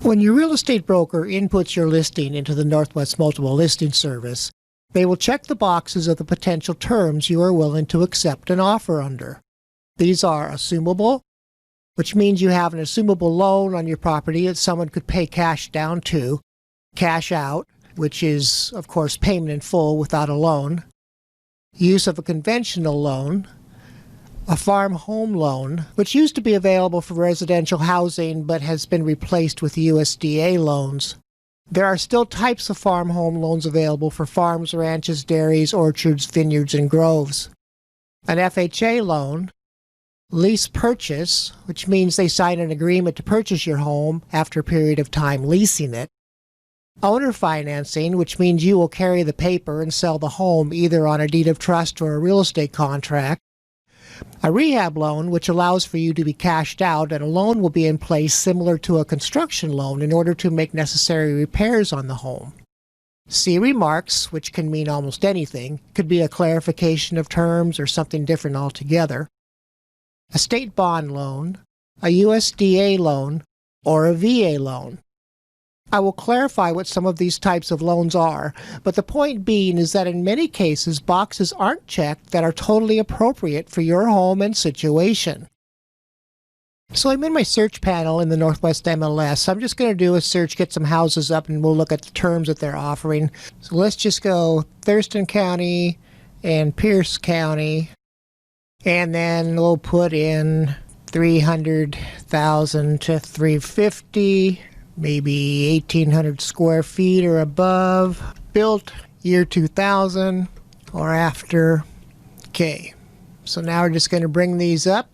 When your real estate broker inputs your listing into the Northwest Multiple Listing Service, they will check the boxes of the potential terms you are willing to accept an offer under. These are assumable, which means you have an assumable loan on your property that someone could pay cash down to, cash out, which is, of course, payment in full without a loan, use of a conventional loan, a farm home loan, which used to be available for residential housing but has been replaced with USDA loans. There are still types of farm home loans available for farms, ranches, dairies, orchards, vineyards, and groves. An FHA loan, lease purchase, which means they sign an agreement to purchase your home after a period of time leasing it. Owner financing, which means you will carry the paper and sell the home either on a deed of trust or a real estate contract. A rehab loan, which allows for you to be cashed out, and a loan will be in place similar to a construction loan in order to make necessary repairs on the home. See remarks, which can mean almost anything, could be a clarification of terms or something different altogether. A state bond loan, a USDA loan, or a VA loan. I will clarify what some of these types of loans are, but the point being is that in many cases, boxes aren't checked that are totally appropriate for your home and situation. So I'm in my search panel in the Northwest MLS. I'm just going to do a search, get some houses up, and we'll look at the terms that they're offering. So let's just go Thurston County and Pierce County, and then we'll put in 300,000 to 350. Maybe 1,800 square feet or above, built year 2000 or after. Okay, so now we're just going to bring these up.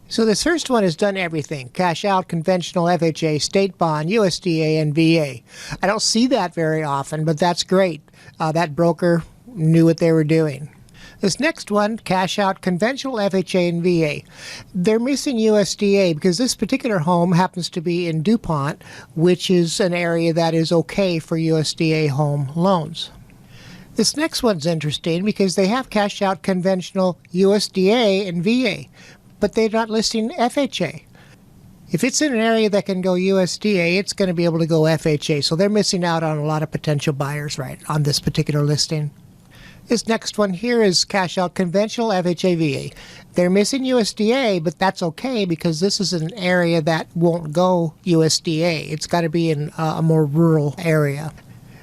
So this first one has done everything: cash out, conventional, FHA, state bond, USDA, and VA. I don't see that very often, but that's great. That broker knew what they were doing. This next one, cash out, conventional, FHA, and VA. They're missing USDA because this particular home happens to be in DuPont, which is an area that is okay for USDA home loans. This next one's interesting because they have cash out, conventional, USDA, and VA, but they're not listing FHA. If it's in an area that can go USDA, it's going to be able to go FHA, so they're missing out on a lot of potential buyers right on this particular listing. This next one here is cash out, conventional, FHA, VA. They're missing USDA, but that's okay because this is an area that won't go USDA. It's got to be in a more rural area.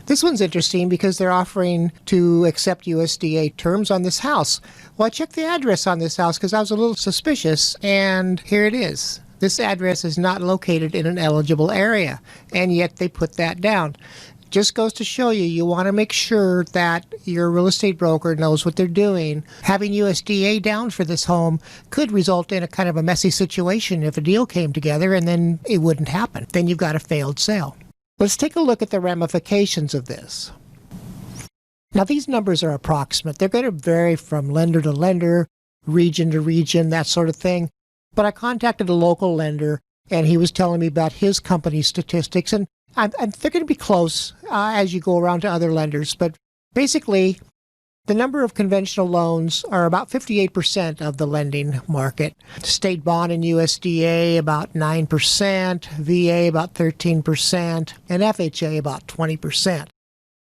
This one's interesting because they're offering to accept USDA terms on this house. Well, I checked the address on this house because I was a little suspicious, and here it is. This address is not located in an eligible area, and yet they put that down. Just goes to show you, you want to make sure that your real estate broker knows what they're doing. Having USDA down for this home could result in a kind of a messy situation if a deal came together and then it wouldn't happen. Then you've got a failed sale. Let's take a look at the ramifications of this. Now, these numbers are approximate. They're going to vary from lender to lender, region to region, that sort of thing. But I contacted a local lender, and he was telling me about his company's statistics, and they're going to be close as you go around to other lenders. But basically, the number of conventional loans are about 58% of the lending market. State bond and USDA about 9%, VA about 13%, and FHA about 20%.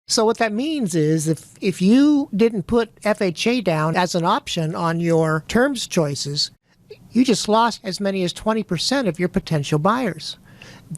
So what that means is if you didn't put FHA down as an option on your terms choices, you just lost as many as 20% of your potential buyers.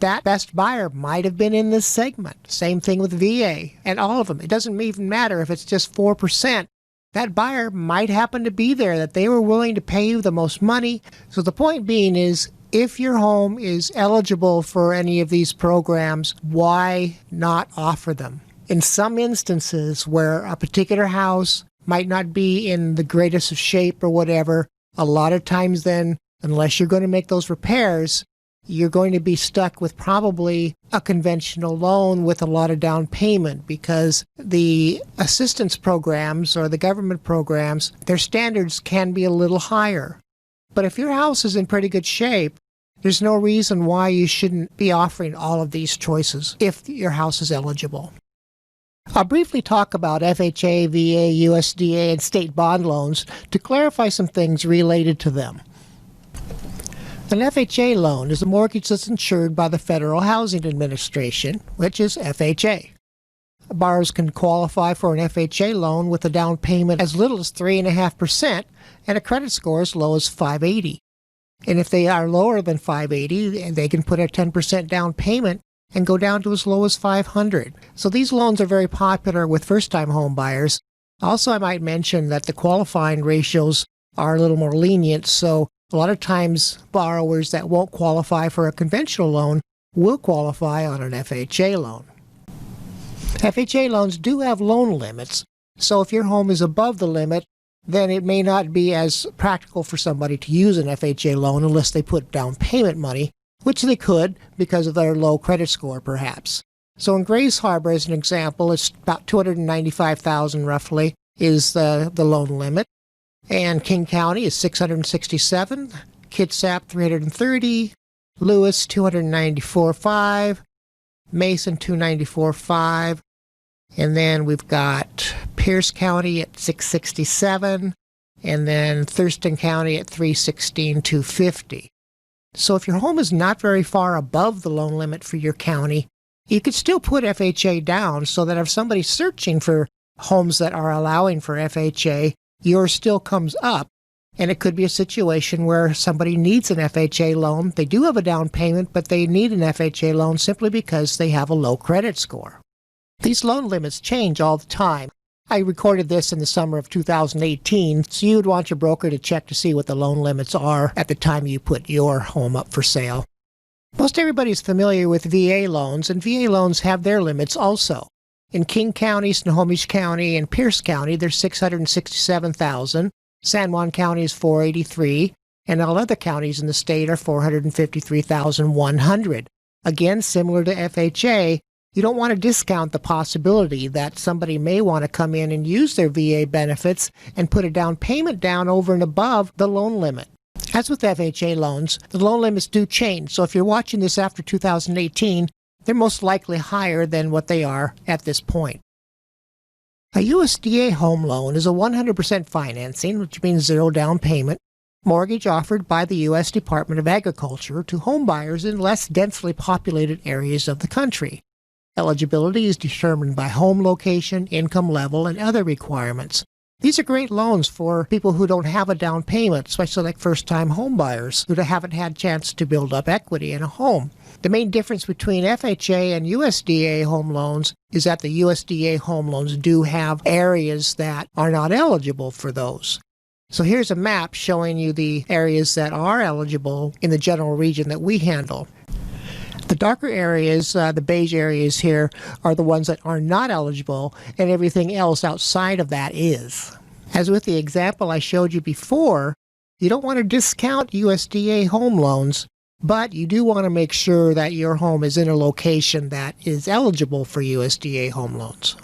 That best buyer might have been in this segment. Same thing with VA and all of them. It doesn't even matter if it's just 4%. That buyer might happen to be there, that they were willing to pay you the most money. So the point being is, if your home is eligible for any of these programs, why not offer them? In some instances where a particular house might not be in the greatest of shape or whatever, a lot of times then, unless you're going to make those repairs, you're going to be stuck with probably a conventional loan with a lot of down payment because the assistance programs or the government programs, their standards can be a little higher. But if your house is in pretty good shape, there's no reason why you shouldn't be offering all of these choices if your house is eligible. I'll briefly talk about FHA, VA, USDA, and state bond loans to clarify some things related to them. An FHA loan is a mortgage that's insured by the Federal Housing Administration, which is FHA. Borrowers can qualify for an FHA loan with a down payment as little as 3.5% and a credit score as low as 580. And if they are lower than 580, they can put a 10% down payment and go down to as low as 500. So these loans are very popular with first-time home buyers. Also, I might mention that the qualifying ratios are a little more lenient, so a lot of times borrowers that won't qualify for a conventional loan will qualify on an FHA loan. FHA loans do have loan limits, so if your home is above the limit, then it may not be as practical for somebody to use an FHA loan unless they put down payment money, which they could because of their low credit score perhaps. So in Grays Harbor, as an example, it's about $295,000 roughly is the loan limit. And King County is $667,000, Kitsap $330,000, Lewis $294,500, Mason $294,500, and then we've got Pierce County at $667,000, and then Thurston County at $316,250. So if your home is not very far above the loan limit for your county, you could still put FHA down so that if somebody's searching for homes that are allowing for FHA, yours still comes up. And it could be a situation where somebody needs an FHA loan. They do have a down payment, but they need an FHA loan simply because they have a low credit score. These loan limits change all the time. I recorded this in the summer of 2018, so you would want your broker to check to see what the loan limits are at the time you put your home up for sale. Most everybody is familiar with VA loans, and VA loans have their limits also. In King County, Snohomish County, and Pierce County, there's $667,000. San Juan County is $483,000, and all other counties in the state are $453,100. Again, similar to FHA, you don't want to discount the possibility that somebody may want to come in and use their VA benefits and put a down payment down over and above the loan limit. As with FHA loans, the loan limits do change, so if you're watching this after 2018, they're most likely higher than what they are at this point. A USDA home loan is a 100% financing, which means zero down payment, mortgage offered by the U.S. Department of Agriculture to home buyers in less densely populated areas of the country. Eligibility is determined by home location, income level, and other requirements. These are great loans for people who don't have a down payment, especially like first-time home buyers who haven't had a chance to build up equity in a home. The main difference between FHA and USDA home loans is that the USDA home loans do have areas that are not eligible for those. So here's a map showing you the areas that are eligible in the general region that we handle. The darker areas, the beige areas here, are the ones that are not eligible, and everything else outside of that is. As with the example I showed you before, you don't want to discount USDA home loans, but you do want to make sure that your home is in a location that is eligible for USDA home loans.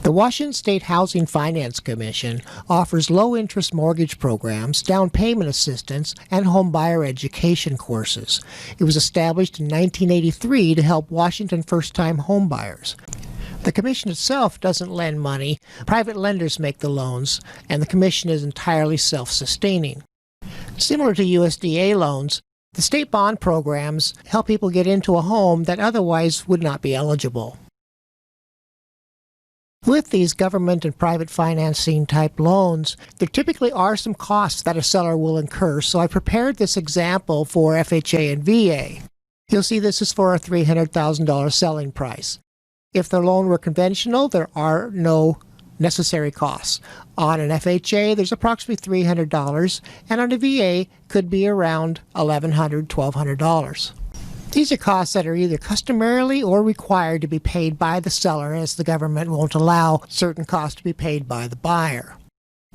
The Washington State Housing Finance Commission offers low-interest mortgage programs, down payment assistance, and home buyer education courses. It was established in 1983 to help Washington first-time home buyers. The commission itself doesn't lend money. Private lenders make the loans, and the commission is entirely self-sustaining. Similar to USDA loans, the state bond programs help people get into a home that otherwise would not be eligible. With these government and private financing type loans, there typically are some costs that a seller will incur, so I prepared this example for FHA and VA. You'll see this is for a $300,000 selling price. If the loan were conventional, there are no necessary costs. On an FHA, there's approximately $300, and on a VA, could be around $1,100, $1,200. These are costs that are either customarily or required to be paid by the seller, as the government won't allow certain costs to be paid by the buyer.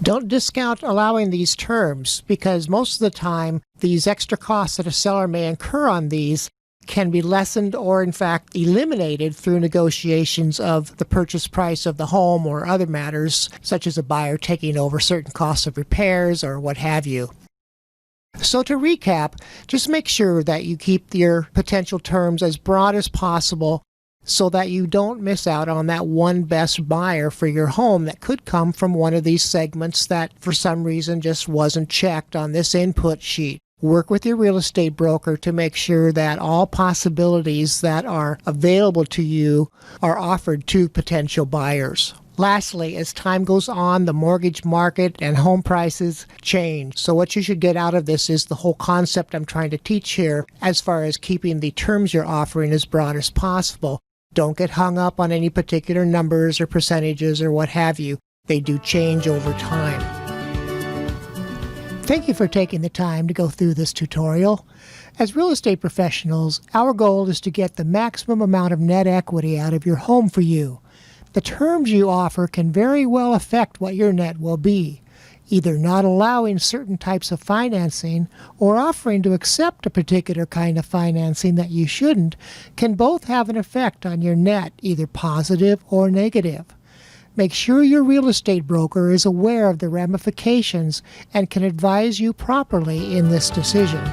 Don't discount allowing these terms, because most of the time, these extra costs that a seller may incur on these can be lessened or, in fact, eliminated through negotiations of the purchase price of the home or other matters, such as a buyer taking over certain costs of repairs or what have you. So to recap, just make sure that you keep your potential terms as broad as possible so that you don't miss out on that one best buyer for your home that could come from one of these segments that for some reason just wasn't checked on this input sheet. Work with your real estate broker to make sure that all possibilities that are available to you are offered to potential buyers. Lastly, as time goes on, the mortgage market and home prices change. So what you should get out of this is the whole concept I'm trying to teach here as far as keeping the terms you're offering as broad as possible. Don't get hung up on any particular numbers or percentages or what have you. They do change over time. Thank you for taking the time to go through this tutorial. As real estate professionals, our goal is to get the maximum amount of net equity out of your home for you. The terms you offer can very well affect what your net will be. Either not allowing certain types of financing or offering to accept a particular kind of financing that you shouldn't can both have an effect on your net, either positive or negative. Make sure your real estate broker is aware of the ramifications and can advise you properly in this decision.